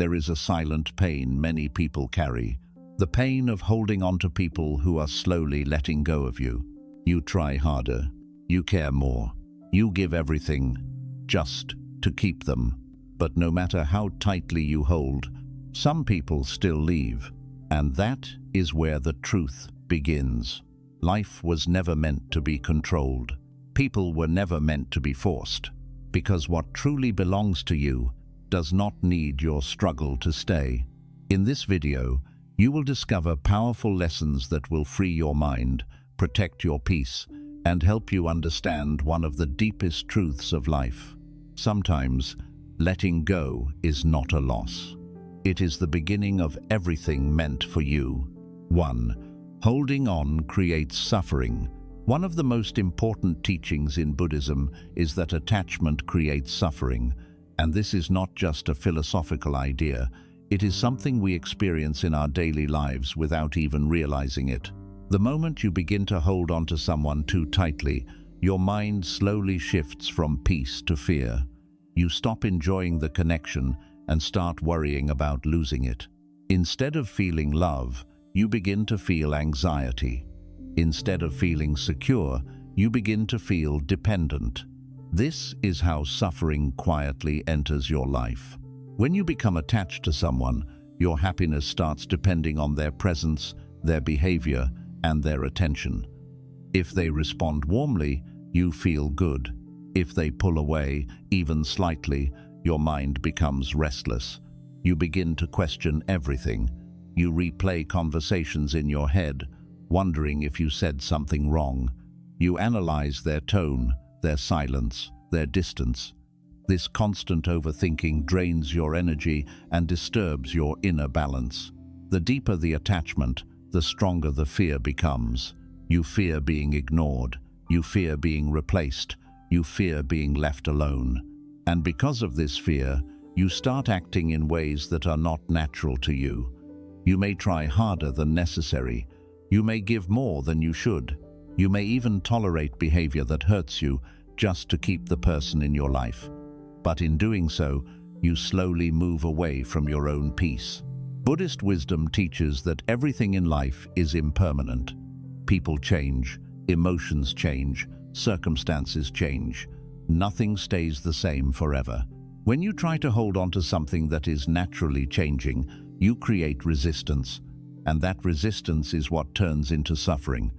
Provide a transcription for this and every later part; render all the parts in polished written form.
there is a silent pain many people carry. The pain of holding on to people who are slowly letting go of you. You try harder, you care more, you give everything just to keep them. But no matter how tightly you hold, some people still leave. And that is where the truth begins. Life was never meant to be controlled. People were never meant to be forced. Because what truly belongs to you does not need your struggle to stay. In this video, you will discover powerful lessons that will free your mind, protect your peace, and help you understand one of the deepest truths of life. Sometimes, letting go is not a loss. It is the beginning of everything meant for you. 1. Holding on creates suffering. One of the most important teachings in Buddhism is that attachment creates suffering. And this is not just a philosophical idea. It is something we experience in our daily lives without even realizing it. The moment you begin to hold on to someone too tightly, your mind slowly shifts from peace to fear. You stop enjoying the connection and start worrying about losing it. Instead of feeling love, you begin to feel anxiety. Instead of feeling secure, you begin to feel dependent. This is how suffering quietly enters your life. When you become attached to someone, your happiness starts depending on their presence, their behavior, and their attention. If they respond warmly, you feel good. If they pull away, even slightly, your mind becomes restless. You begin to question everything. You replay conversations in your head, wondering if you said something wrong. You analyze their tone, their silence, their distance. This constant overthinking drains your energy and disturbs your inner balance. The deeper the attachment, the stronger the fear becomes. You fear being ignored. You fear being replaced. You fear being left alone. And because of this fear, you start acting in ways that are not natural to you. You may try harder than necessary. You may give more than you should. You may even tolerate behavior that hurts you just to keep the person in your life. But in doing so, you slowly move away from your own peace. Buddhist wisdom teaches that everything in life is impermanent. People change, emotions change, circumstances change. Nothing stays the same forever. When you try to hold on to something that is naturally changing, you create resistance, and that resistance is what turns into suffering.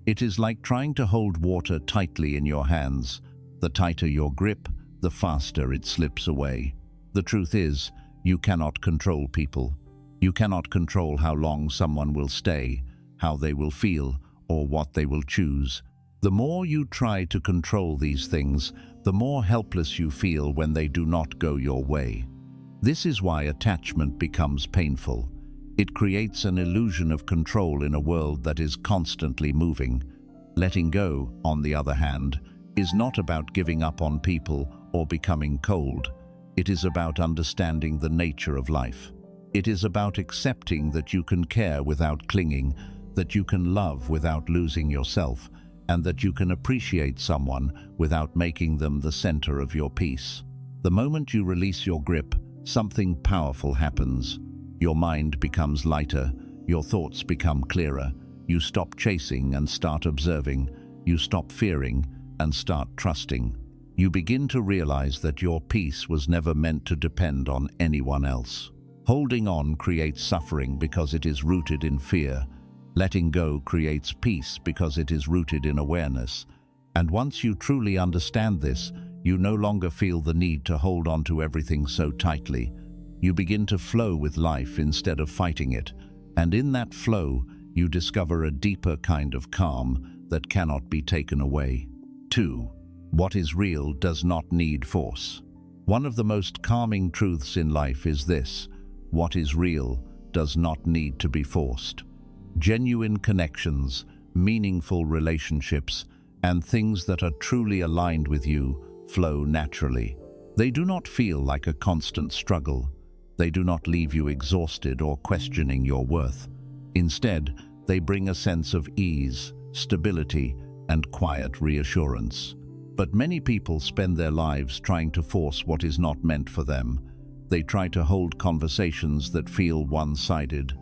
It is like trying to hold water tightly in your hands. The tighter your grip, the faster it slips away. The truth is, you cannot control people. You cannot control how long someone will stay, how they will feel, or what they will choose. The more you try to control these things, the more helpless you feel when they do not go your way. This is why attachment becomes painful. It creates an illusion of control in a world that is constantly moving. Letting go, on the other hand, is not about giving up on people or becoming cold. It is about understanding the nature of life. It is about accepting that you can care without clinging, that you can love without losing yourself, and that you can appreciate someone without making them the center of your peace. The moment you release your grip, something powerful happens. Your mind becomes lighter, your thoughts become clearer, you stop chasing and start observing, you stop fearing and start trusting. You begin to realize that your peace was never meant to depend on anyone else. Holding on creates suffering because it is rooted in fear. Letting go creates peace because it is rooted in awareness. And once you truly understand this, you no longer feel the need to hold on to everything so tightly. You begin to flow with life instead of fighting it. And in that flow, you discover a deeper kind of calm that cannot be taken away. 2. What is real does not need force. One of the most calming truths in life is this: what is real does not need to be forced. Genuine connections, meaningful relationships, and things that are truly aligned with you flow naturally. They do not feel like a constant struggle. They do not leave you exhausted or questioning your worth. Instead, they bring a sense of ease, stability, and quiet reassurance. But many people spend their lives trying to force what is not meant for them. They try to hold conversations that feel one-sided.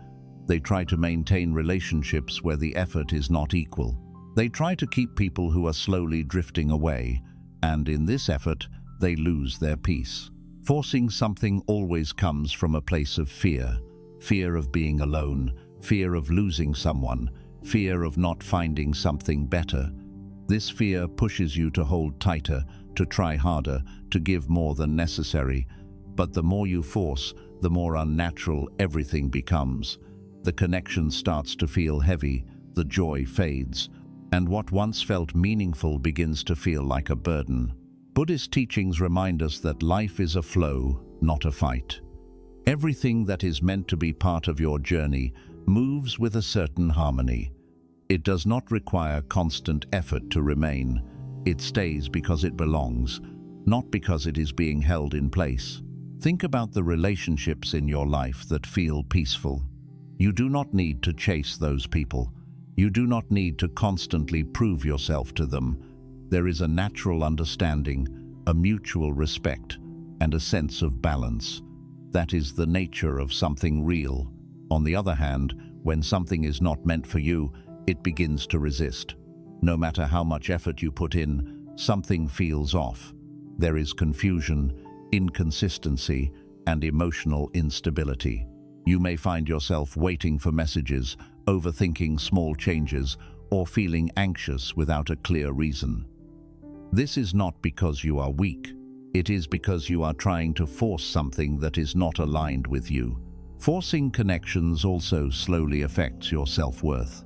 They try to maintain relationships where the effort is not equal. They try to keep people who are slowly drifting away, and in this effort, they lose their peace. Forcing something always comes from a place of fear. Fear of being alone, fear of losing someone, fear of not finding something better. This fear pushes you to hold tighter, to try harder, to give more than necessary. But the more you force, the more unnatural everything becomes. The connection starts to feel heavy, the joy fades, and what once felt meaningful begins to feel like a burden. Buddhist teachings remind us that life is a flow, not a fight. Everything that is meant to be part of your journey moves with a certain harmony. It does not require constant effort to remain. It stays because it belongs, not because it is being held in place. Think about the relationships in your life that feel peaceful. You do not need to chase those people. You do not need to constantly prove yourself to them. There is a natural understanding, a mutual respect, and a sense of balance. That is the nature of something real. On the other hand, when something is not meant for you, it begins to resist. No matter how much effort you put in, something feels off. There is confusion, inconsistency, and emotional instability. You may find yourself waiting for messages, overthinking small changes, or feeling anxious without a clear reason. This is not because you are weak. It is because you are trying to force something that is not aligned with you. Forcing connections also slowly affects your self-worth.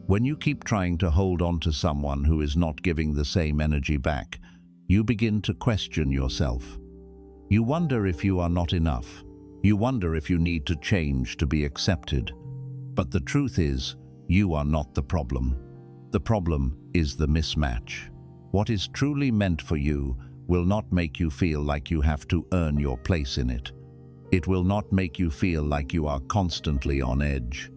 When you keep trying to hold on to someone who is not giving the same energy back, you begin to question yourself. You wonder if you are not enough. You wonder if you need to change to be accepted. But the truth is, you are not the problem. The problem is the mismatch. What is truly meant for you will not make you feel like you have to earn your place in it. It will not make you feel like you are constantly on edge.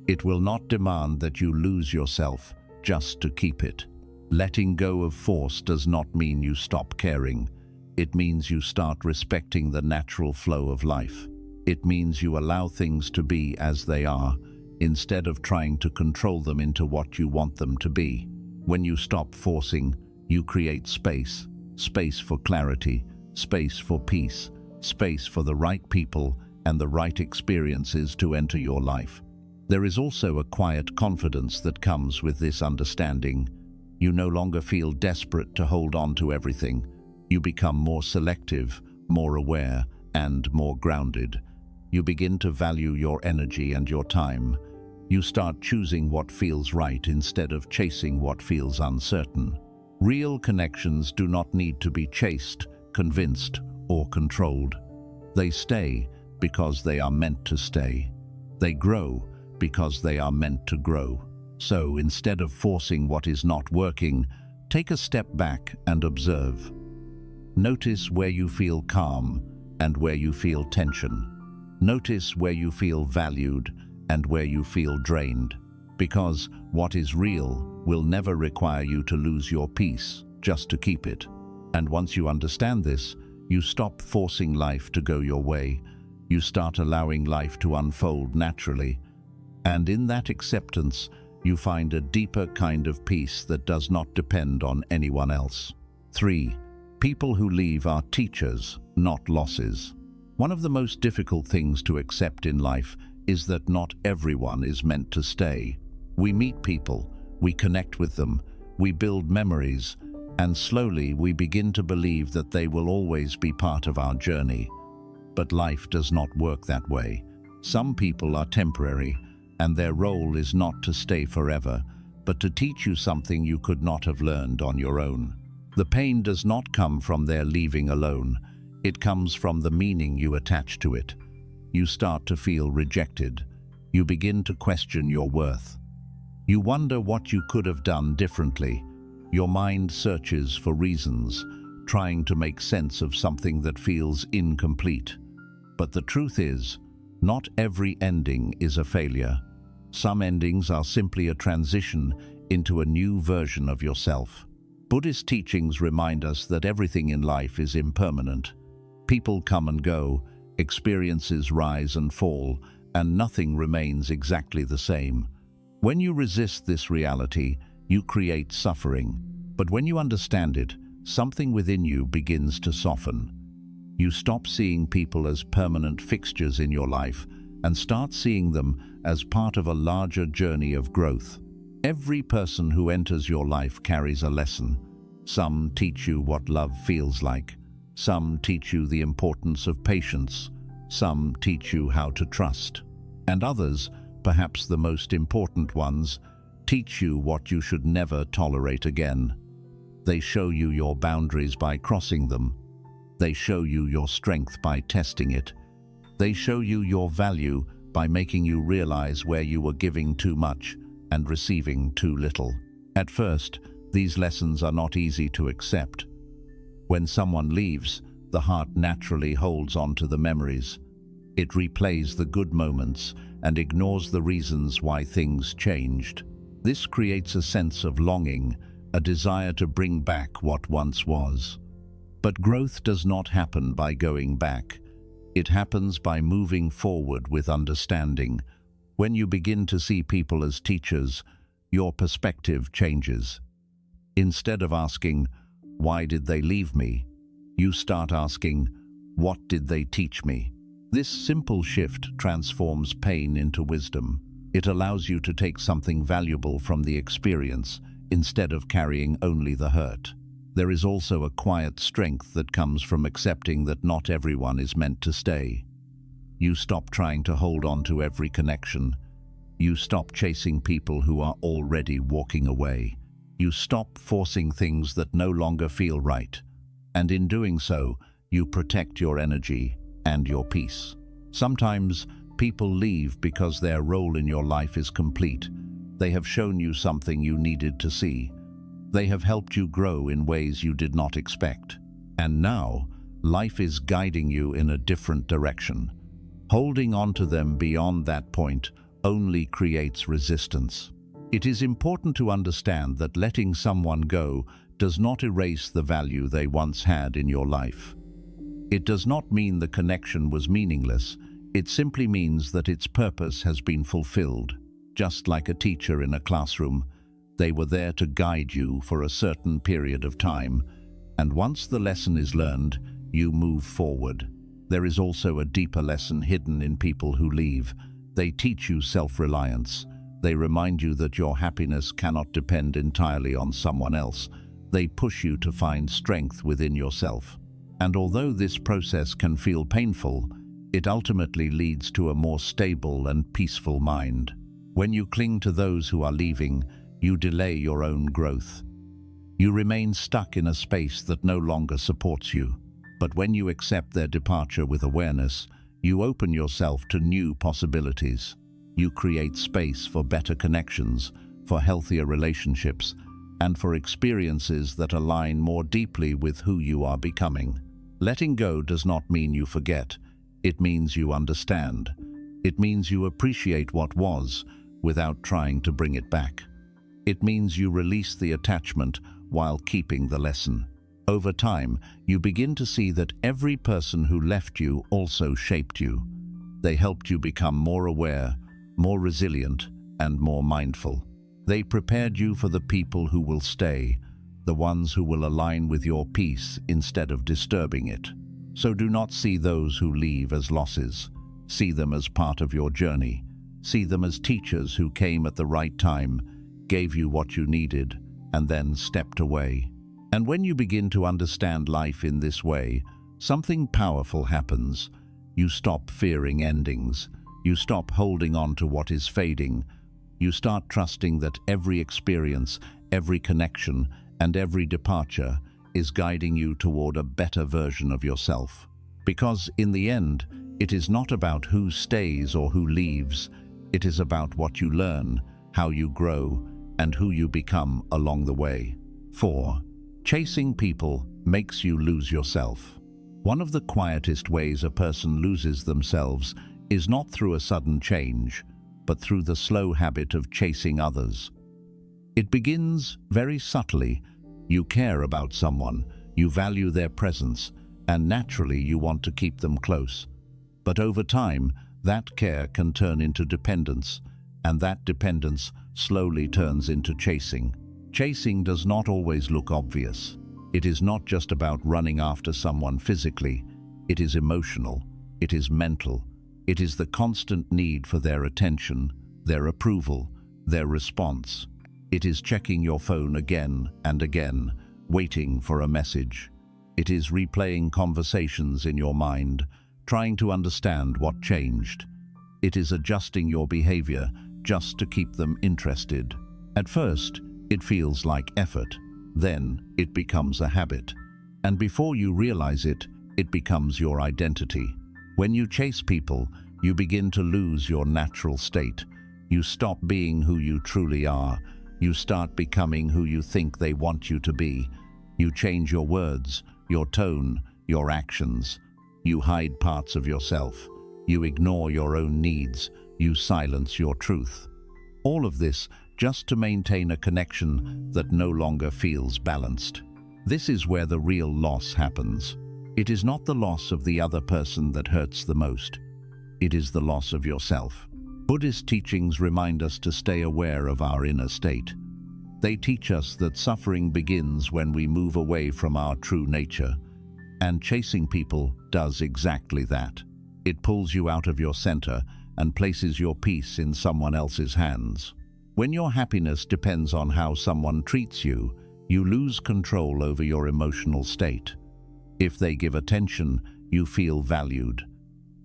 It will not demand that you lose yourself just to keep it. Letting go of force does not mean you stop caring. It means you start respecting the natural flow of life. It means you allow things to be as they are, instead of trying to control them into what you want them to be. When you stop forcing, you create space. Space for clarity, space for peace, space for the right people and the right experiences to enter your life. There is also a quiet confidence that comes with this understanding. You no longer feel desperate to hold on to everything. You become more selective, more aware, and more grounded. You begin to value your energy and your time. You start choosing what feels right instead of chasing what feels uncertain. Real connections do not need to be chased, convinced, or controlled. They stay because they are meant to stay. They grow because they are meant to grow. So instead of forcing what is not working, take a step back and observe. Notice where you feel calm and where you feel tension. Notice where you feel valued and where you feel drained. Because what is real will never require you to lose your peace just to keep it. And once you understand this, you stop forcing life to go your way. You start allowing life to unfold naturally. And in that acceptance, you find a deeper kind of peace that does not depend on anyone else. 3. People who leave are teachers, not losses. One of the most difficult things to accept in life is that not everyone is meant to stay. We meet people, we connect with them, we build memories, and slowly we begin to believe that they will always be part of our journey. But life does not work that way. Some people are temporary, and their role is not to stay forever, but to teach you something you could not have learned on your own. The pain does not come from their leaving alone. It comes from the meaning you attach to it. You start to feel rejected. You begin to question your worth. You wonder what you could have done differently. Your mind searches for reasons, trying to make sense of something that feels incomplete. But the truth is, not every ending is a failure. Some endings are simply a transition into a new version of yourself. Buddhist teachings remind us that everything in life is impermanent. People come and go, Experiences rise and fall, and nothing remains exactly the same. When you resist this reality, you create suffering. But when you understand it, something within you begins to soften. You stop seeing people as permanent fixtures in your life and start seeing them as part of a larger journey of growth. Every person who enters your life carries a lesson. Some teach you what love feels like. Some teach you the importance of patience. Some teach you how to trust. And others, perhaps the most important ones, teach you what you should never tolerate again. They show you your boundaries by crossing them. They show you your strength by testing it. They show you your value by making you realize where you were giving too much and receiving too little. At first, these lessons are not easy to accept. When someone leaves, the heart naturally holds on to the memories. It replays the good moments and ignores the reasons why things changed. This creates a sense of longing, a desire to bring back what once was. But growth does not happen by going back. It happens by moving forward with understanding. When you begin to see people as teachers, your perspective changes. Instead of asking, "Why did they leave me?" you start asking, "What did they teach me?" This simple shift transforms pain into wisdom. It allows you to take something valuable from the experience instead of carrying only the hurt. There is also a quiet strength that comes from accepting that not everyone is meant to stay. You stop trying to hold on to every connection. You stop chasing people who are already walking away. You stop forcing things that no longer feel right. And in doing so, you protect your energy and your peace. Sometimes people leave because their role in your life is complete. They have shown you something you needed to see. They have helped you grow in ways you did not expect. And now, life is guiding you in a different direction. Holding on to them beyond that point only creates resistance. It is important to understand that letting someone go does not erase the value they once had in your life. It does not mean the connection was meaningless. It simply means that its purpose has been fulfilled. Just like a teacher in a classroom, they were there to guide you for a certain period of time, and once the lesson is learned, you move forward. There is also a deeper lesson hidden in people who leave. They teach you self-reliance. They remind you that your happiness cannot depend entirely on someone else. They push you to find strength within yourself. And although this process can feel painful, it ultimately leads to a more stable and peaceful mind. When you cling to those who are leaving, you delay your own growth. You remain stuck in a space that no longer supports you. But when you accept their departure with awareness, you open yourself to new possibilities. You create space for better connections, for healthier relationships, and for experiences that align more deeply with who you are becoming. Letting go does not mean you forget. It means you understand. It means you appreciate what was without trying to bring it back. It means you release the attachment while keeping the lesson. Over time, you begin to see that every person who left you also shaped you. They helped you become more aware, more resilient, and more mindful. They prepared you for the people who will stay, the ones who will align with your peace instead of disturbing it. So do not see those who leave as losses. See them as part of your journey. See them as teachers who came at the right time, gave you what you needed, and then stepped away. And when you begin to understand life in this way, something powerful happens. You stop fearing endings. You stop holding on to what is fading. You start trusting that every experience, every connection, and every departure is guiding you toward a better version of yourself. Because in the end, it is not about who stays or who leaves. It is about what you learn, how you grow, and who you become along the way. 4. Chasing people makes you lose yourself. One of the quietest ways a person loses themselves is not through a sudden change, but through the slow habit of chasing others. It begins very subtly. You care about someone, you value their presence, and naturally you want to keep them close. But over time, that care can turn into dependence, and that dependence slowly turns into chasing. Chasing does not always look obvious. It is not just about running after someone physically. It is emotional. It is mental. It is the constant need for their attention, their approval, their response. It is checking your phone again and again, waiting for a message. It is replaying conversations in your mind, trying to understand what changed. It is adjusting your behavior just to keep them interested. At first, it feels like effort. Then, it becomes a habit. And before you realize it, it becomes your identity. When you chase people, you begin to lose your natural state. You stop being who you truly are. You start becoming who you think they want you to be. You change your words, your tone, your actions. You hide parts of yourself. You ignore your own needs. You silence your truth. All of this just to maintain a connection that no longer feels balanced. This is where the real loss happens. It is not the loss of the other person that hurts the most. It is the loss of yourself. Buddhist teachings remind us to stay aware of our inner state. They teach us that suffering begins when we move away from our true nature, and chasing people does exactly that. It pulls you out of your center and places your peace in someone else's hands. When your happiness depends on how someone treats you, you lose control over your emotional state. If they give attention, you feel valued.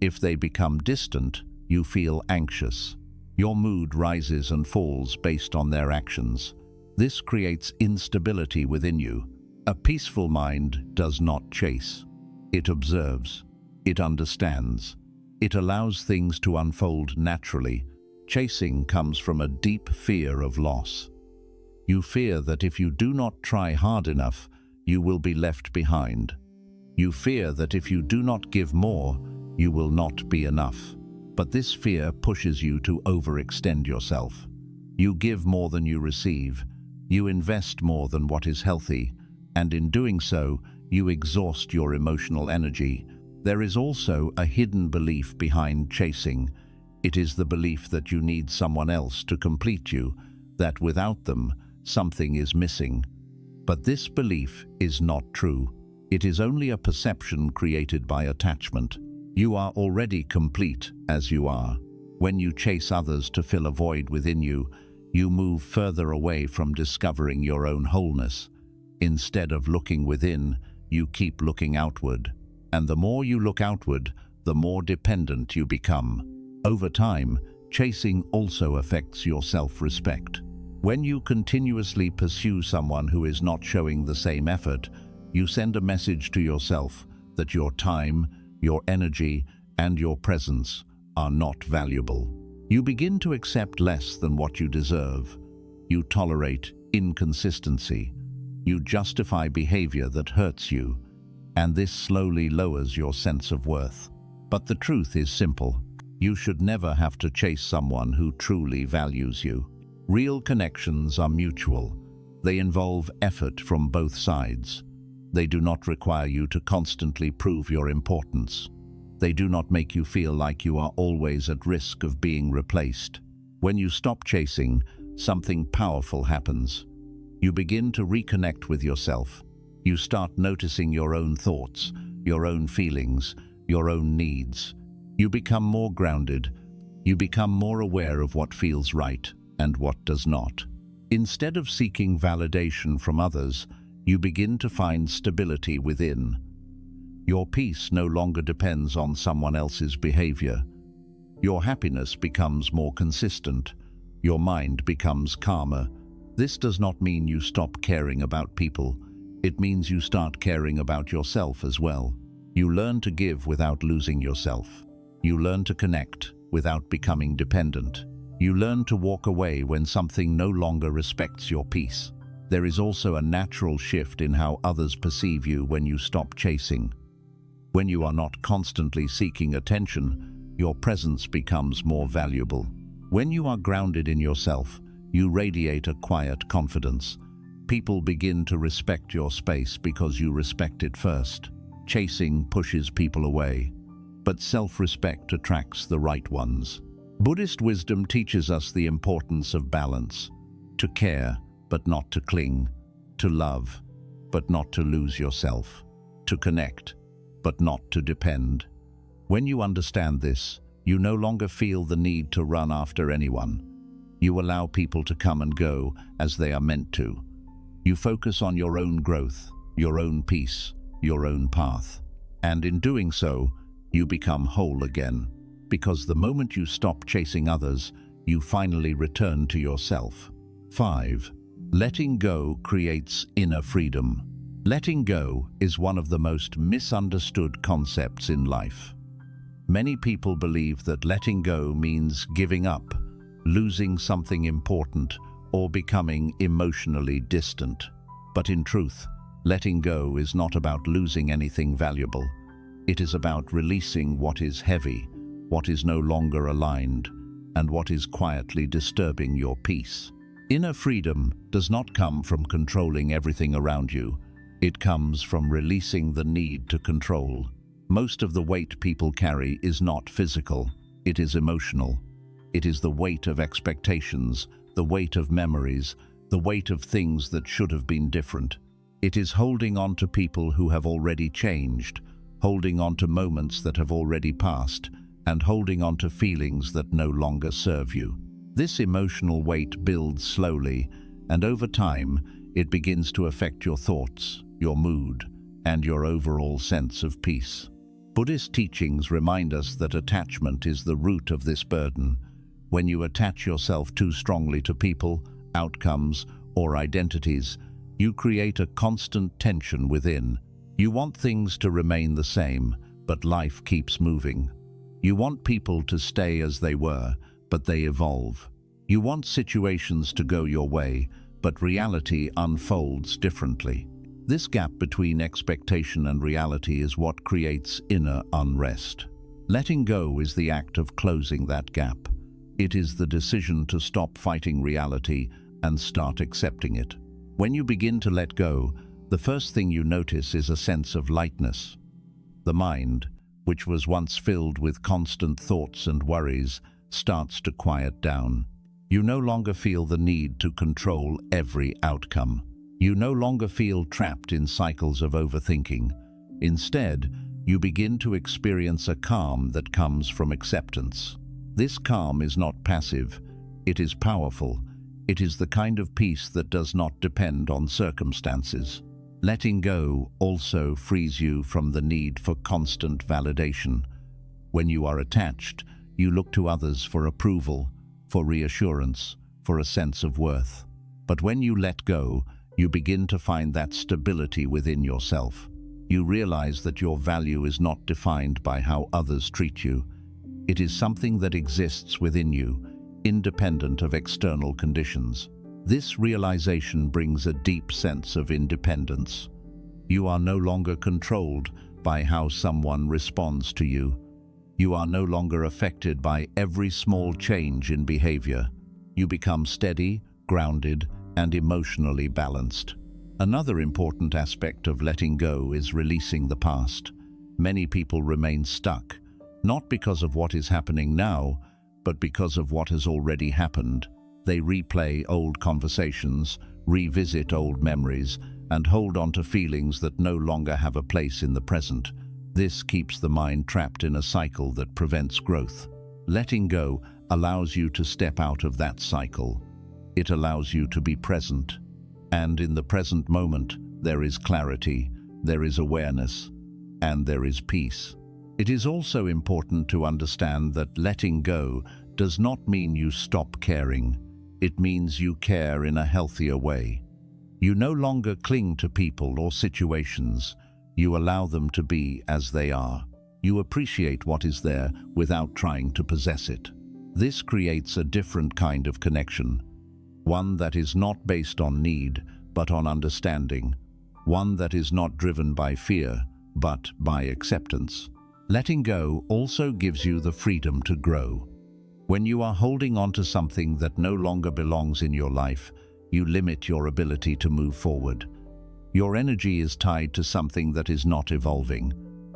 If they become distant, you feel anxious. Your mood rises and falls based on their actions. This creates instability within you. A peaceful mind does not chase. It observes. It understands. It allows things to unfold naturally. Chasing comes from a deep fear of loss. You fear that if you do not try hard enough, you will be left behind. You fear that if you do not give more, you will not be enough. But this fear pushes you to overextend yourself. You give more than you receive. You invest more than what is healthy. And in doing so, you exhaust your emotional energy. There is also a hidden belief behind chasing. It is the belief that you need someone else to complete you, that without them, something is missing. But this belief is not true. It is only a perception created by attachment. You are already complete as you are. When you chase others to fill a void within you, you move further away from discovering your own wholeness. Instead of looking within, you keep looking outward. And the more you look outward, the more dependent you become. Over time, chasing also affects your self-respect. When you continuously pursue someone who is not showing the same effort, you send a message to yourself that your time, your energy, and your presence are not valuable. You begin to accept less than what you deserve. You tolerate inconsistency. You justify behavior that hurts you, and this slowly lowers your sense of worth. But the truth is simple. You should never have to chase someone who truly values you. Real connections are mutual. They involve effort from both sides. They do not require you to constantly prove your importance. They do not make you feel like you are always at risk of being replaced. When you stop chasing, something powerful happens. You begin to reconnect with yourself. You start noticing your own thoughts, your own feelings, your own needs. You become more grounded. You become more aware of what feels right and what does not. Instead of seeking validation from others, you begin to find stability within. Your peace no longer depends on someone else's behavior. Your happiness becomes more consistent. Your mind becomes calmer. This does not mean you stop caring about people. It means you start caring about yourself as well. You learn to give without losing yourself. You learn to connect without becoming dependent. You learn to walk away when something no longer respects your peace. There is also a natural shift in how others perceive you when you stop chasing. When you are not constantly seeking attention, your presence becomes more valuable. When you are grounded in yourself, you radiate a quiet confidence. People begin to respect your space because you respect it first. Chasing pushes people away. but self-respect attracts the right ones. Buddhist wisdom teaches us the importance of balance, to care but not to cling, to love but not to lose yourself, to connect but not to depend. When you understand this, you no longer feel the need to run after anyone. You allow people to come and go as they are meant to. You focus on your own growth, your own peace, your own path. And in doing so, you become whole again. Because the moment you stop chasing others, you finally return to yourself. 5. Letting go creates inner freedom. Letting go is one of the most misunderstood concepts in life. Many people believe that letting go means giving up, losing something important, or becoming emotionally distant. But in truth, letting go is not about losing anything valuable. It is about releasing what is heavy, what is no longer aligned, and what is quietly disturbing your peace. Inner freedom does not come from controlling everything around you. It comes from releasing the need to control. Most of the weight people carry is not physical, it is emotional. It is the weight of expectations, the weight of memories, the weight of things that should have been different. It is holding on to people who have already changed, holding on to moments that have already passed, and holding on to feelings that no longer serve you. This emotional weight builds slowly, and over time, it begins to affect your thoughts, your mood, and your overall sense of peace. Buddhist teachings remind us that attachment is the root of this burden. When you attach yourself too strongly to people, outcomes, or identities, you create a constant tension within. You want things to remain the same, but life keeps moving. You want people to stay as they were, but they evolve. You want situations to go your way, but reality unfolds differently. This gap between expectation and reality is what creates inner unrest. Letting go is the act of closing that gap. It is the decision to stop fighting reality and start accepting it. When you begin to let go, the first thing you notice is a sense of lightness. The mind, which was once filled with constant thoughts and worries, starts to quiet down. You no longer feel the need to control every outcome. You no longer feel trapped in cycles of overthinking. Instead, you begin to experience a calm that comes from acceptance. This calm is not passive, it is powerful. It is the kind of peace that does not depend on circumstances. Letting go also frees you from the need for constant validation. When you are attached, you look to others for approval, for reassurance, for a sense of worth. But when you let go, you begin to find that stability within yourself. You realize that your value is not defined by how others treat you. It is something that exists within you, independent of external conditions. This realization brings a deep sense of independence. You are no longer controlled by how someone responds to you. You are no longer affected by every small change in behavior. You become steady, grounded, and emotionally balanced. Another important aspect of letting go is releasing the past. Many people remain stuck, not because of what is happening now, but because of what has already happened. They replay old conversations, revisit old memories, and hold on to feelings that no longer have a place in the present. This keeps the mind trapped in a cycle that prevents growth. Letting go allows you to step out of that cycle. It allows you to be present. And in the present moment, there is clarity, there is awareness, and there is peace. It is also important to understand that letting go does not mean you stop caring. It means you care in a healthier way. You no longer cling to people or situations. You allow them to be as they are. You appreciate what is there without trying to possess it. This creates a different kind of connection. One that is not based on need, but on understanding. One that is not driven by fear, but by acceptance. Letting go also gives you the freedom to grow. When you are holding on to something that no longer belongs in your life, you limit your ability to move forward. Your energy is tied to something that is not evolving.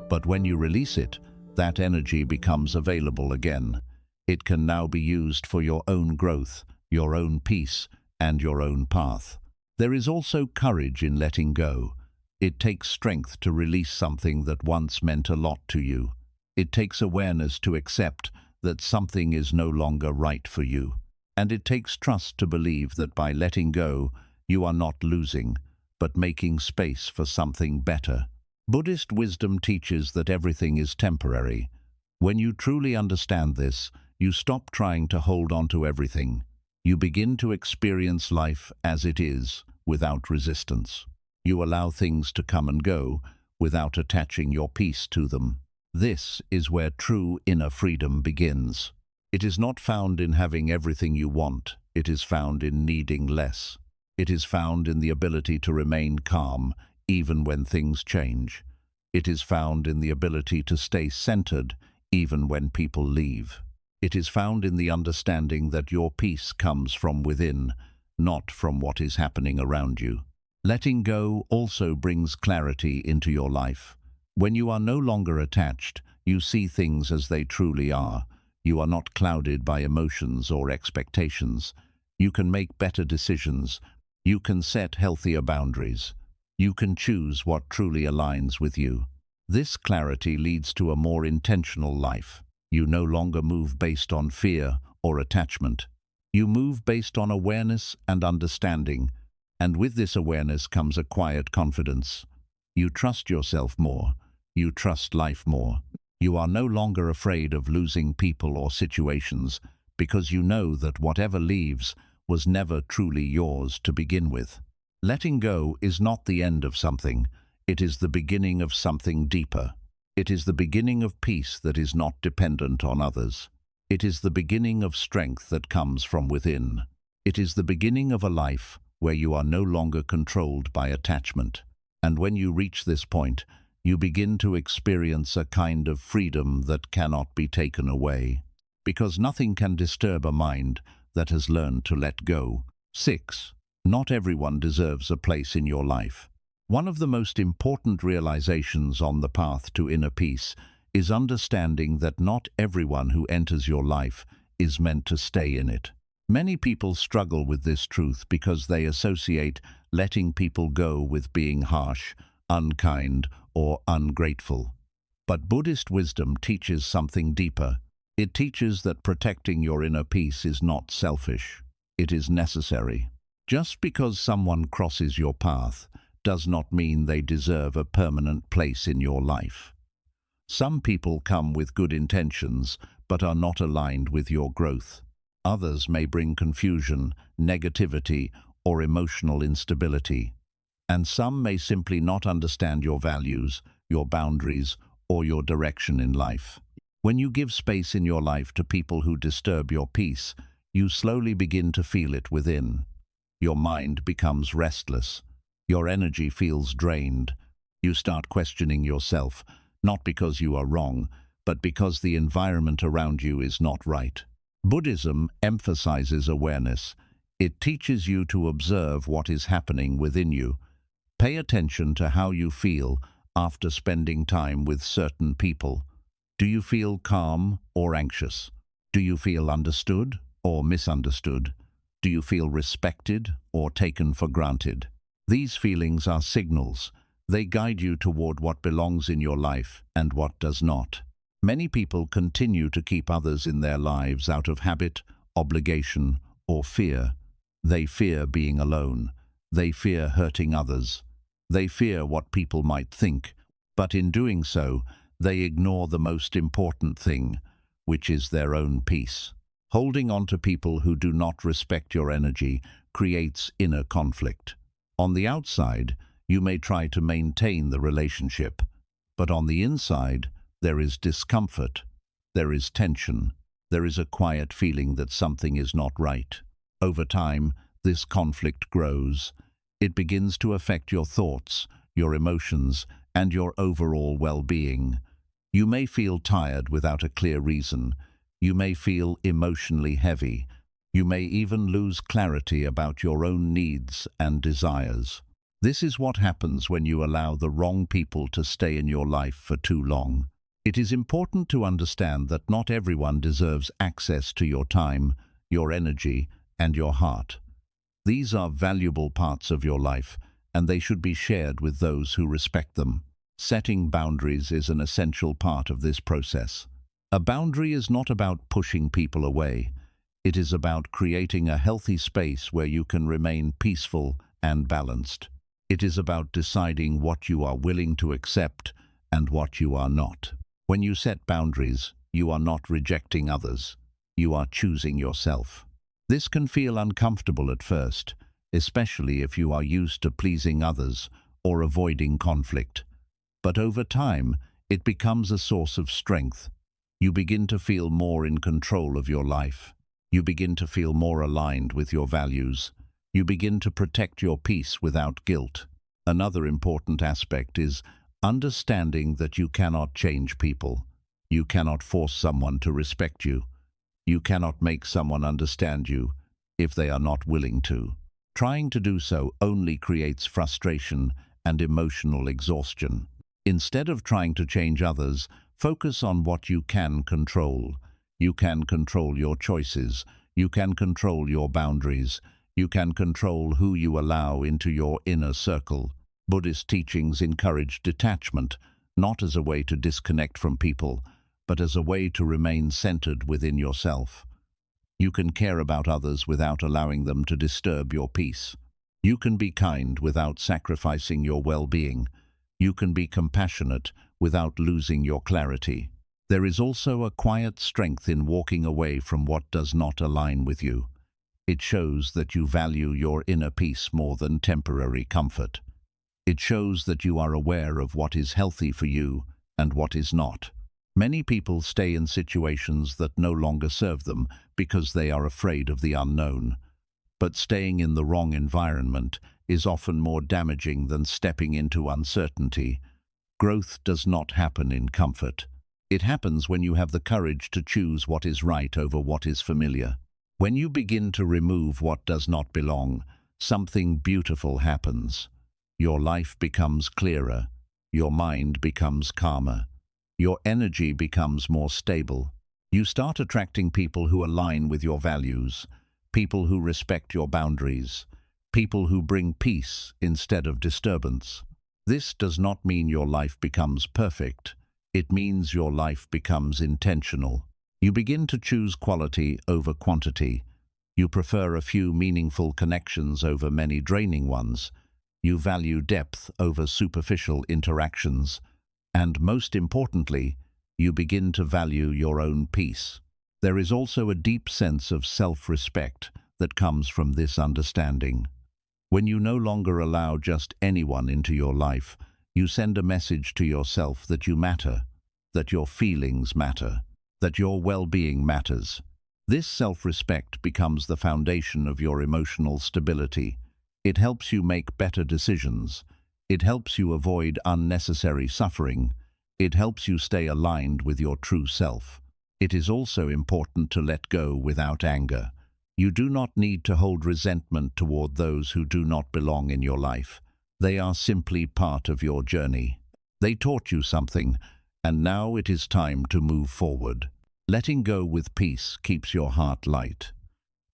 But when you release it, that energy becomes available again. It can now be used for your own growth, your own peace, and your own path. There is also courage in letting go. It takes strength to release something that once meant a lot to you. It takes awareness to accept that something is no longer right for you. And it takes trust to believe that by letting go, you are not losing, but making space for something better. Buddhist wisdom teaches that everything is temporary. When you truly understand this, you stop trying to hold on to everything. You begin to experience life as it is, without resistance. You allow things to come and go, without attaching your peace to them. This is where true inner freedom begins. It is not found in having everything you want. It is found in needing less. It is found in the ability to remain calm, even when things change. It is found in the ability to stay centered, even when people leave. It is found in the understanding that your peace comes from within, not from what is happening around you. Letting go also brings clarity into your life. When you are no longer attached, you see things as they truly are. You are not clouded by emotions or expectations. You can make better decisions. You can set healthier boundaries. You can choose what truly aligns with you. This clarity leads to a more intentional life. You no longer move based on fear or attachment. You move based on awareness and understanding, and with this awareness comes a quiet confidence. You trust yourself more. You trust life more. You are no longer afraid of losing people or situations because you know that whatever leaves was never truly yours to begin with. Letting go is not the end of something. It is the beginning of something deeper. It is the beginning of peace that is not dependent on others. It is the beginning of strength that comes from within. It is the beginning of a life where you are no longer controlled by attachment. And when you reach this point, you begin to experience a kind of freedom that cannot be taken away, because nothing can disturb a mind that has learned to let go. 6. Not everyone deserves a place in your life. One of the most important realizations on the path to inner peace is understanding that not everyone who enters your life is meant to stay in it. Many people struggle with this truth because they associate letting people go with being harsh, unkind, or ungrateful. But Buddhist wisdom teaches something deeper. It teaches that protecting your inner peace is not selfish. It is necessary. Just because someone crosses your path does not mean they deserve a permanent place in your life. Some people come with good intentions but are not aligned with your growth. Others may bring confusion, negativity, or emotional instability. And some may simply not understand your values, your boundaries, or your direction in life. When you give space in your life to people who disturb your peace, you slowly begin to feel it within. Your mind becomes restless. Your energy feels drained. You start questioning yourself, not because you are wrong, but because the environment around you is not right. Buddhism emphasizes awareness. It teaches you to observe what is happening within you. Pay attention to how you feel after spending time with certain people. Do you feel calm or anxious? Do you feel understood or misunderstood? Do you feel respected or taken for granted? These feelings are signals. They guide you toward what belongs in your life and what does not. Many people continue to keep others in their lives out of habit, obligation, or fear. They fear being alone. They fear hurting others. They fear what people might think. But in doing so, they ignore the most important thing, which is their own peace. Holding on to people who do not respect your energy creates inner conflict. On the outside, you may try to maintain the relationship, but on the inside, there is discomfort, there is tension, there is a quiet feeling that something is not right. Over time, this conflict grows. It begins to affect your thoughts, your emotions, and your overall well-being. You may feel tired without a clear reason. You may feel emotionally heavy. You may even lose clarity about your own needs and desires. This is what happens when you allow the wrong people to stay in your life for too long. It is important to understand that not everyone deserves access to your time, your energy, and your heart. These are valuable parts of your life, and they should be shared with those who respect them. Setting boundaries is an essential part of this process. A boundary is not about pushing people away. It is about creating a healthy space where you can remain peaceful and balanced. It is about deciding what you are willing to accept and what you are not. When you set boundaries, you are not rejecting others. You are choosing yourself. This can feel uncomfortable at first, especially if you are used to pleasing others or avoiding conflict. But over time, it becomes a source of strength. You begin to feel more in control of your life. You begin to feel more aligned with your values. You begin to protect your peace without guilt. Another important aspect is understanding that you cannot change people. You cannot force someone to respect you. You cannot make someone understand you if they are not willing to. Trying to do so only creates frustration and emotional exhaustion. Instead of trying to change others, focus on what you can control. You can control your choices. You can control your boundaries. You can control who you allow into your inner circle. Buddhist teachings encourage detachment, not as a way to disconnect from people, but as a way to remain centered within yourself. You can care about others without allowing them to disturb your peace. You can be kind without sacrificing your well-being. You can be compassionate without losing your clarity. There is also a quiet strength in walking away from what does not align with you. It shows that you value your inner peace more than temporary comfort. It shows that you are aware of what is healthy for you and what is not. Many people stay in situations that no longer serve them because they are afraid of the unknown. But staying in the wrong environment is often more damaging than stepping into uncertainty. Growth does not happen in comfort. It happens when you have the courage to choose what is right over what is familiar. When you begin to remove what does not belong, something beautiful happens. Your life becomes clearer. Your mind becomes calmer. Your energy becomes more stable. You start attracting people who align with your values, people who respect your boundaries, people who bring peace instead of disturbance. This does not mean your life becomes perfect. It means your life becomes intentional. You begin to choose quality over quantity. You prefer a few meaningful connections over many draining ones. You value depth over superficial interactions. And most importantly, you begin to value your own peace. There is also a deep sense of self-respect that comes from this understanding. When you no longer allow just anyone into your life, you send a message to yourself that you matter, that your feelings matter, that your well-being matters. This self-respect becomes the foundation of your emotional stability. It helps you make better decisions. It helps you avoid unnecessary suffering. It helps you stay aligned with your true self. It is also important to let go without anger. You do not need to hold resentment toward those who do not belong in your life. They are simply part of your journey. They taught you something, and now it is time to move forward. Letting go with peace keeps your heart light.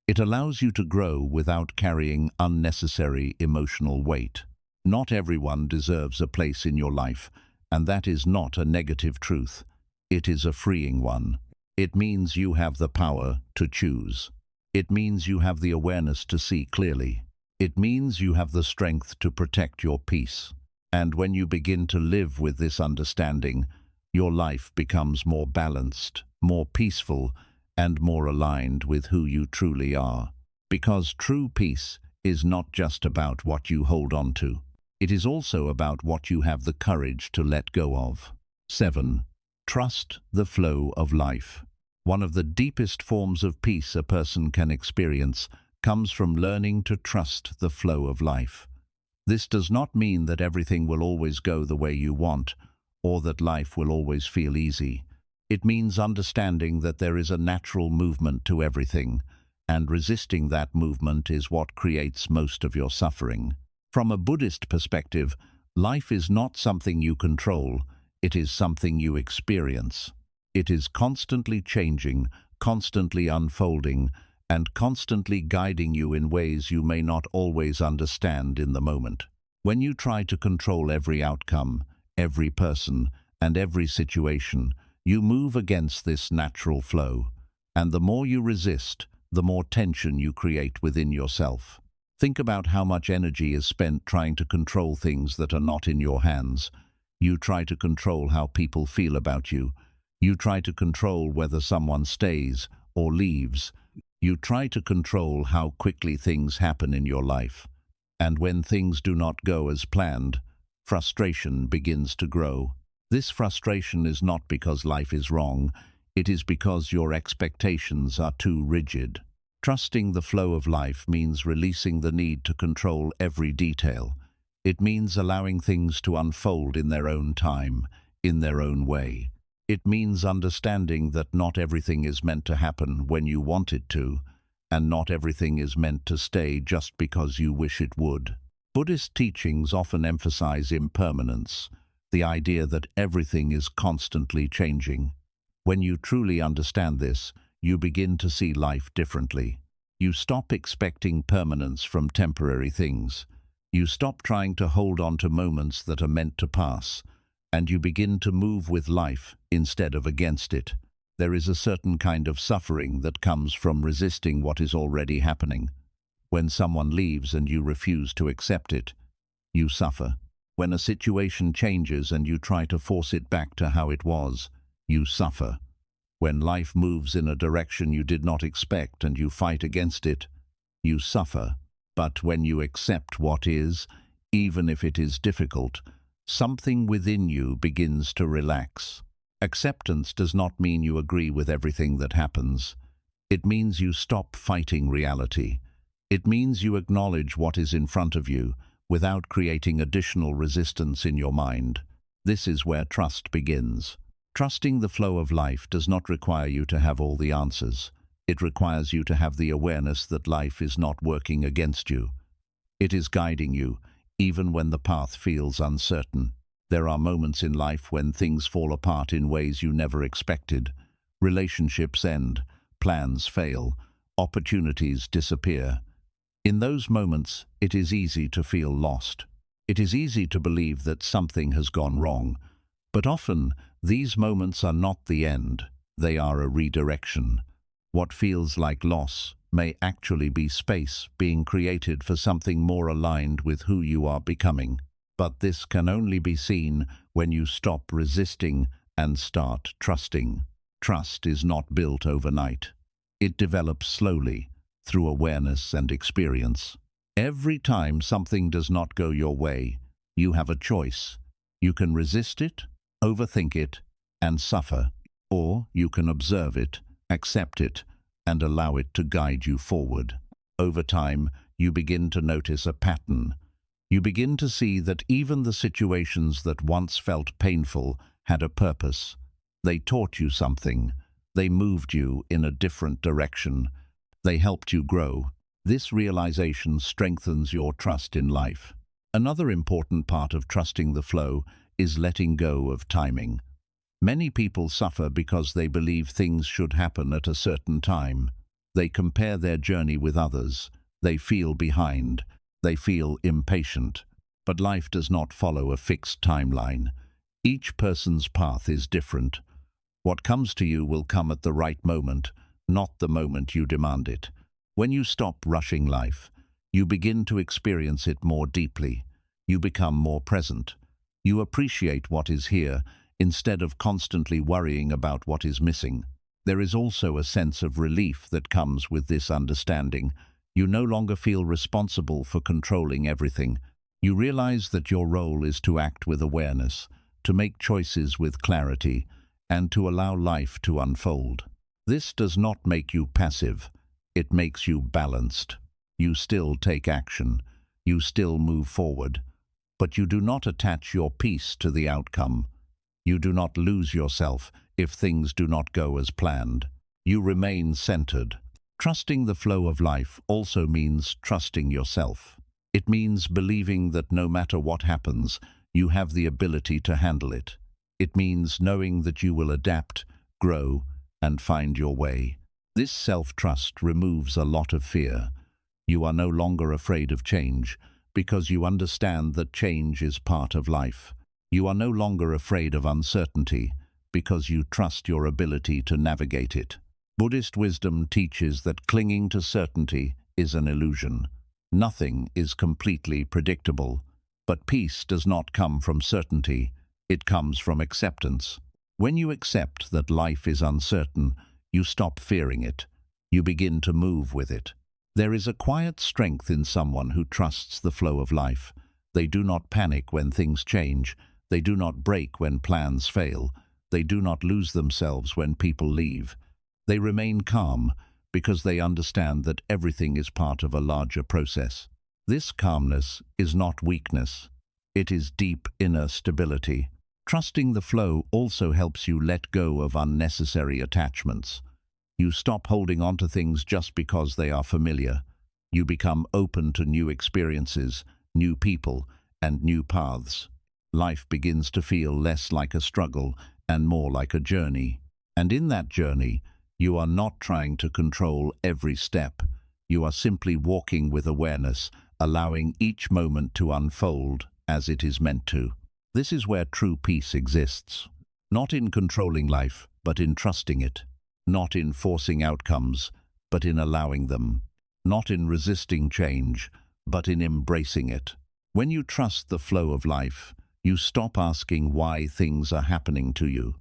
It allows you to grow without carrying unnecessary emotional weight. Not everyone deserves a place in your life, and that is not a negative truth. It is a freeing one. It means you have the power to choose. It means you have the awareness to see clearly. It means you have the strength to protect your peace. And when you begin to live with this understanding, your life becomes more balanced, more peaceful, and more aligned with who you truly are. Because true peace is not just about what you hold on to. It is also about what you have the courage to let go of. 7. Trust the flow of life. One of the deepest forms of peace a person can experience comes from learning to trust the flow of life. This does not mean that everything will always go the way you want, or that life will always feel easy. It means understanding that there is a natural movement to everything, and resisting that movement is what creates most of your suffering. From a Buddhist perspective, life is not something you control, It is something you experience. It is constantly changing, constantly unfolding, and constantly guiding you in ways you may not always understand in the moment. When you try to control every outcome, every person, and every situation, you move against this natural flow, and the more you resist, the more tension you create within yourself. Think about how much energy is spent trying to control things that are not in your hands. You try to control how people feel about you. You try to control whether someone stays or leaves. You try to control how quickly things happen in your life. And when things do not go as planned, frustration begins to grow. This frustration is not because life is wrong, it is because your expectations are too rigid. Trusting the flow of life means releasing the need to control every detail. It means allowing things to unfold in their own time, in their own way. It means understanding that not everything is meant to happen when you want it to, and not everything is meant to stay just because you wish it would. Buddhist teachings often emphasize impermanence, the idea that everything is constantly changing. When you truly understand this, you begin to see life differently. You stop expecting permanence from temporary things. You stop trying to hold on to moments that are meant to pass, and you begin to move with life instead of against it. There is a certain kind of suffering that comes from resisting what is already happening. When someone leaves and you refuse to accept it, you suffer. When a situation changes and you try to force it back to how it was, you suffer. When life moves in a direction you did not expect and you fight against it, you suffer. But when you accept what is, even if it is difficult, something within you begins to relax. Acceptance does not mean you agree with everything that happens. It means you stop fighting reality. It means you acknowledge what is in front of you without creating additional resistance in your mind. This is where trust begins. Trusting the flow of life does not require you to have all the answers. It requires you to have the awareness that life is not working against you. It is guiding you, even when the path feels uncertain. There are moments in life when things fall apart in ways you never expected. Relationships end, plans fail, opportunities disappear. In those moments, it is easy to feel lost. It is easy to believe that something has gone wrong. But often, these moments are not the end, they are a redirection. What feels like loss may actually be space being created for something more aligned with who you are becoming. But this can only be seen when you stop resisting and start trusting. Trust is not built overnight. It develops slowly, through awareness and experience. Every time something does not go your way, you have a choice. You can resist it, overthink it, and suffer, or you can observe it, accept it, and allow it to guide you forward. Over time, you begin to notice a pattern. You begin to see that even the situations that once felt painful had a purpose. They taught you something. They moved you in a different direction. They helped you grow. This realization strengthens your trust in life. Another important part of trusting the flow is letting go of timing. Many people suffer because they believe things should happen at a certain time. They compare their journey with others. They feel behind. They feel impatient. But life does not follow a fixed timeline. Each person's path is different. What comes to you will come at the right moment, not the moment you demand it. When you stop rushing life, you begin to experience it more deeply. You become more present. You appreciate what is here instead of constantly worrying about what is missing. There is also a sense of relief that comes with this understanding. You no longer feel responsible for controlling everything. You realize that your role is to act with awareness, to make choices with clarity, and to allow life to unfold. This does not make you passive. It makes you balanced. You still take action. You still move forward. But you do not attach your peace to the outcome. You do not lose yourself if things do not go as planned. You remain centered. Trusting the flow of life also means trusting yourself. It means believing that no matter what happens, you have the ability to handle it. It means knowing that you will adapt, grow, and find your way. This self-trust removes a lot of fear. You are no longer afraid of change because you understand that change is part of life. You are no longer afraid of uncertainty because you trust your ability to navigate it. Buddhist wisdom teaches that clinging to certainty is an illusion. Nothing is completely predictable, but peace does not come from certainty, it comes from acceptance. When you accept that life is uncertain, you stop fearing it. You begin to move with it. There is a quiet strength in someone who trusts the flow of life. They do not panic when things change. They do not break when plans fail. They do not lose themselves when people leave. They remain calm because they understand that everything is part of a larger process. This calmness is not weakness. It is deep inner stability. Trusting the flow also helps you let go of unnecessary attachments. You stop holding on to things just because they are familiar. You become open to new experiences, new people, and new paths. Life begins to feel less like a struggle and more like a journey. And in that journey, you are not trying to control every step. You are simply walking with awareness, allowing each moment to unfold as it is meant to. This is where true peace exists. Not in controlling life, but in trusting it. Not in forcing outcomes, but in allowing them. Not in resisting change, but in embracing it. When you trust the flow of life, you stop asking why things are happening to you.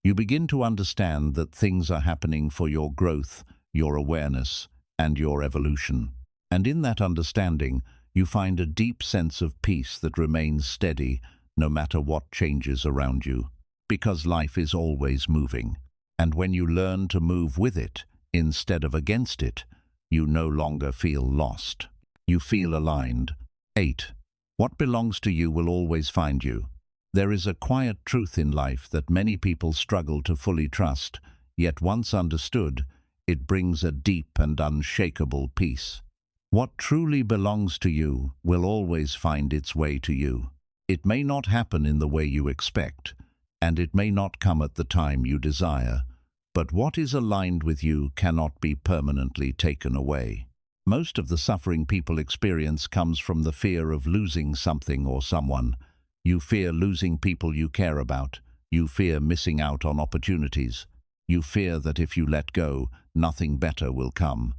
You begin to understand that things are happening for your growth, your awareness, and your evolution. And in that understanding, you find a deep sense of peace that remains steady no matter what changes around you. Because life is always moving. And when you learn to move with it, instead of against it, you no longer feel lost. You feel aligned. 8. What belongs to you will always find you. There is a quiet truth in life that many people struggle to fully trust, yet once understood, it brings a deep and unshakable peace. What truly belongs to you will always find its way to you. It may not happen in the way you expect, and it may not come at the time you desire, but what is aligned with you cannot be permanently taken away. Most of the suffering people experience comes from the fear of losing something or someone. You fear losing people you care about. You fear missing out on opportunities. You fear that if you let go, nothing better will come.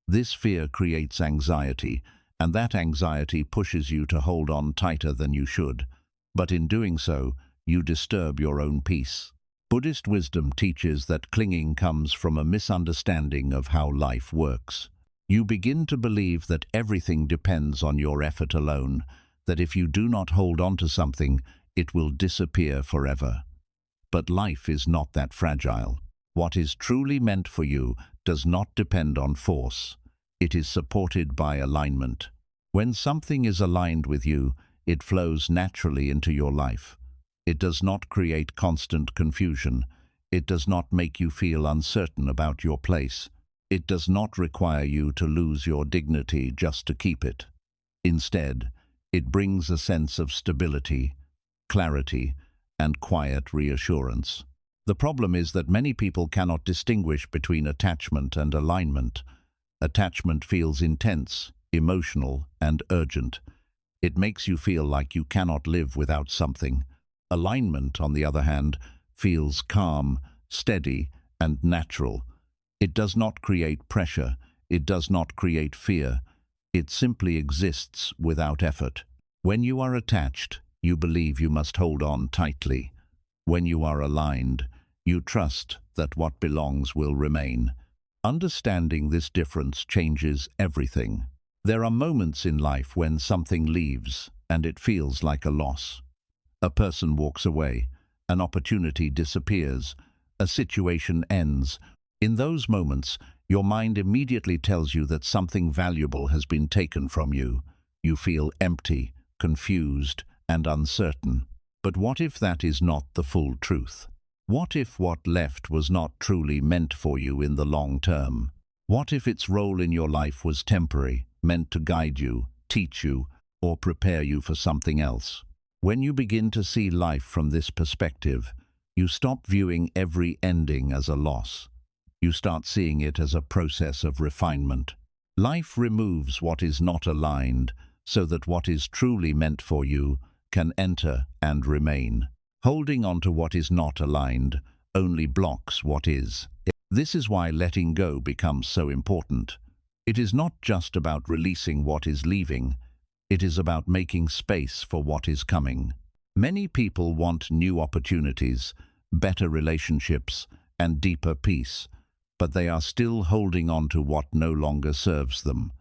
This fear creates anxiety, and that anxiety pushes you to hold on tighter than you should. But in doing so, you disturb your own peace. Buddhist wisdom teaches that clinging comes from a misunderstanding of how life works. You begin to believe that everything depends on your effort alone, that if you do not hold on to something, it will disappear forever. But life is not that fragile. What is truly meant for you does not depend on force. It is supported by alignment. When something is aligned with you, it flows naturally into your life. It does not create constant confusion. It does not make you feel uncertain about your place. It does not require you to lose your dignity just to keep it. Instead, it brings a sense of stability, clarity, and quiet reassurance. The problem is that many people cannot distinguish between attachment and alignment. Attachment feels intense, emotional, and urgent. It makes you feel like you cannot live without something. Alignment, on the other hand, feels calm, steady, and natural. It does not create pressure. It does not create fear. It simply exists without effort. When you are attached, you believe you must hold on tightly. When you are aligned, you trust that what belongs will remain. Understanding this difference changes everything. There are moments in life when something leaves and it feels like a loss. A person walks away, an opportunity disappears, a situation ends. In those moments, your mind immediately tells you that something valuable has been taken from you. You feel empty, confused, and uncertain. But what if that is not the full truth? What if what left was not truly meant for you in the long term? What if its role in your life was temporary, meant to guide you, teach you, or prepare you for something else? When you begin to see life from this perspective, you stop viewing every ending as a loss. You start seeing it as a process of refinement. Life removes what is not aligned so that what is truly meant for you can enter and remain. Holding on to what is not aligned only blocks what is. This is why letting go becomes so important. It is not just about releasing what is leaving, it is about making space for what is coming. Many people want new opportunities, better relationships, and deeper peace, but they are still holding on to what no longer serves them.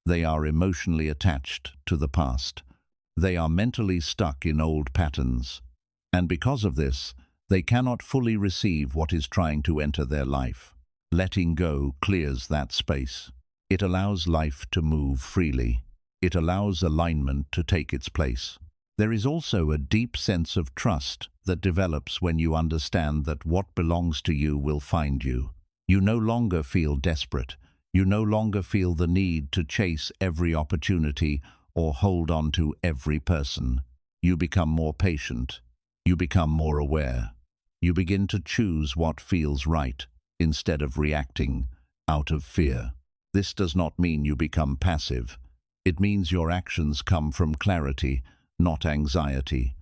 They are emotionally attached to the past. They are mentally stuck in old patterns. And because of this, they cannot fully receive what is trying to enter their life. Letting go clears that space. It allows life to move freely. It allows alignment to take its place. There is also a deep sense of trust that develops when you understand that what belongs to you will find you. You no longer feel desperate. You no longer feel the need to chase every opportunity or hold on to every person. You become more patient. You become more aware. You begin to choose what feels right instead of reacting out of fear. This does not mean you become passive. It means your actions come from clarity, not anxiety.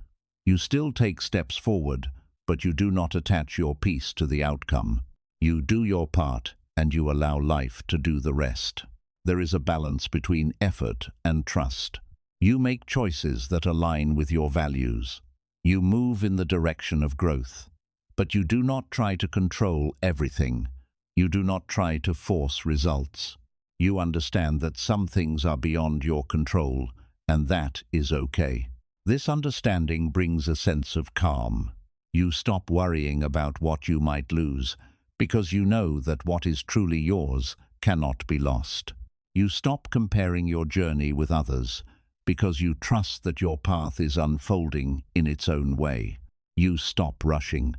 You still take steps forward, but you do not attach your peace to the outcome. You do your part, and you allow life to do the rest. There is a balance between effort and trust. You make choices that align with your values. You move in the direction of growth. But you do not try to control everything. You do not try to force results. You understand that some things are beyond your control, and that is okay. This understanding brings a sense of calm. You stop worrying about what you might lose, because you know that what is truly yours cannot be lost. You stop comparing your journey with others, because you trust that your path is unfolding in its own way. You stop rushing,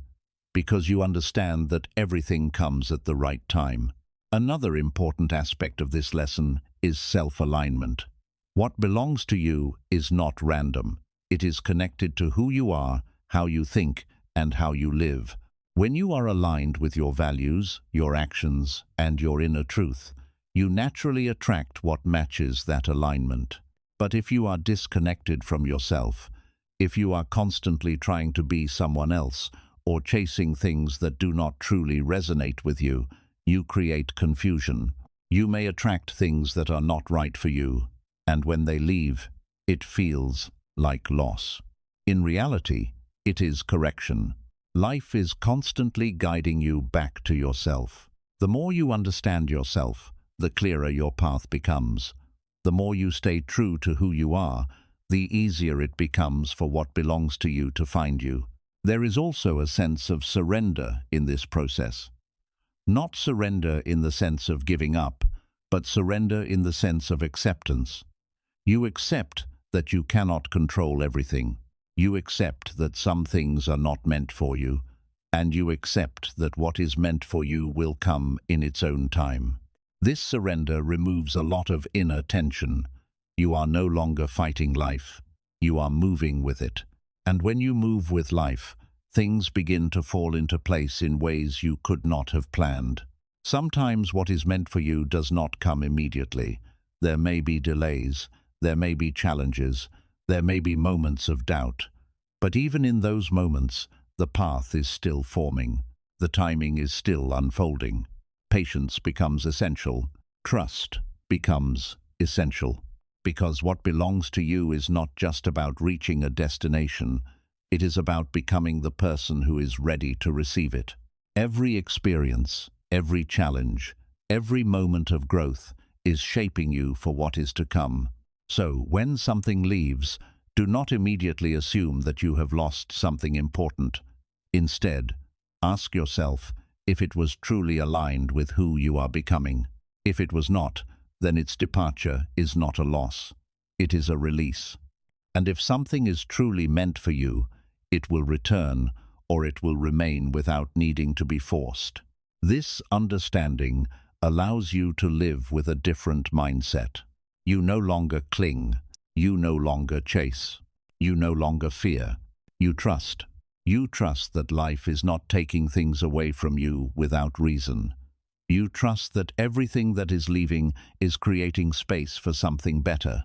because you understand that everything comes at the right time. Another important aspect of this lesson is self-alignment. What belongs to you is not random. It is connected to who you are, how you think, and how you live. When you are aligned with your values, your actions, and your inner truth, you naturally attract what matches that alignment. But if you are disconnected from yourself, if you are constantly trying to be someone else, or chasing things that do not truly resonate with you, you create confusion. You may attract things that are not right for you, and when they leave, it feels like loss. In reality, it is correction. Life is constantly guiding you back to yourself. The more you understand yourself, the clearer your path becomes. The more you stay true to who you are, the easier it becomes for what belongs to you to find you. There is also a sense of surrender in this process. Not surrender in the sense of giving up, but surrender in the sense of acceptance. You accept that you cannot control everything. You accept that some things are not meant for you, and you accept that what is meant for you will come in its own time. This surrender removes a lot of inner tension. You are no longer fighting life. You are moving with it. And when you move with life, things begin to fall into place in ways you could not have planned. Sometimes what is meant for you does not come immediately. There may be delays, there may be challenges, there may be moments of doubt. But even in those moments, the path is still forming. The timing is still unfolding. Patience becomes essential. Trust becomes essential. Because what belongs to you is not just about reaching a destination. It is about becoming the person who is ready to receive it. Every experience, every challenge, every moment of growth is shaping you for what is to come. So, when something leaves, do not immediately assume that you have lost something important. Instead, ask yourself if it was truly aligned with who you are becoming. If it was not, then its departure is not a loss. It is a release. And if something is truly meant for you, it will return, or it will remain without needing to be forced. This understanding allows you to live with a different mindset. You no longer cling. You no longer chase. You no longer fear. You trust. You trust that life is not taking things away from you without reason. You trust that everything that is leaving is creating space for something better.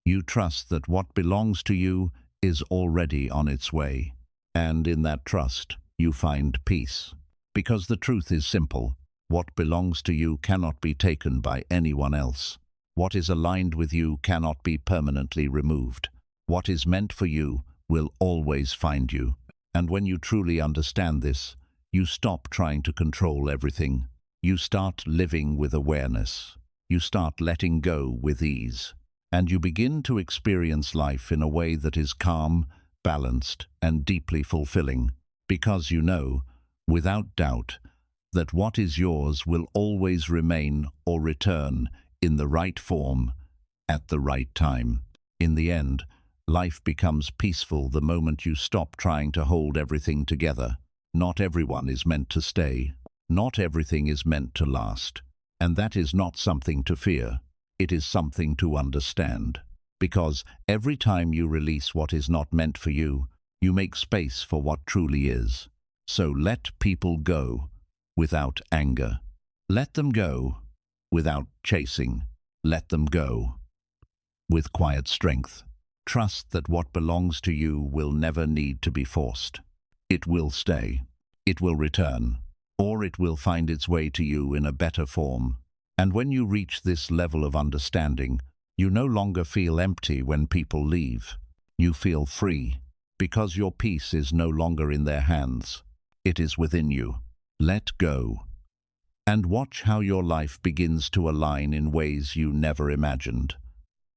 You trust that what belongs to you is already on its way. And in that trust, you find peace. Because the truth is simple. What belongs to you cannot be taken by anyone else. What is aligned with you cannot be permanently removed. What is meant for you will always find you. And when you truly understand this, you stop trying to control everything. You start living with awareness. You start letting go with ease. And you begin to experience life in a way that is calm, balanced, and deeply fulfilling. Because you know, without doubt, that what is yours will always remain or return in the right form, at the right time. In the end, life becomes peaceful the moment you stop trying to hold everything together. Not everyone is meant to stay. Not everything is meant to last. And that is not something to fear. It is something to understand. Because every time you release what is not meant for you, you make space for what truly is. So let people go without anger. Let them go without chasing. Let them go with quiet strength. Trust that what belongs to you will never need to be forced. It will stay. It will return. Or it will find its way to you in a better form. And when you reach this level of understanding, you no longer feel empty when people leave. You feel free, because your peace is no longer in their hands. It is within you. Let go. And watch how your life begins to align in ways you never imagined.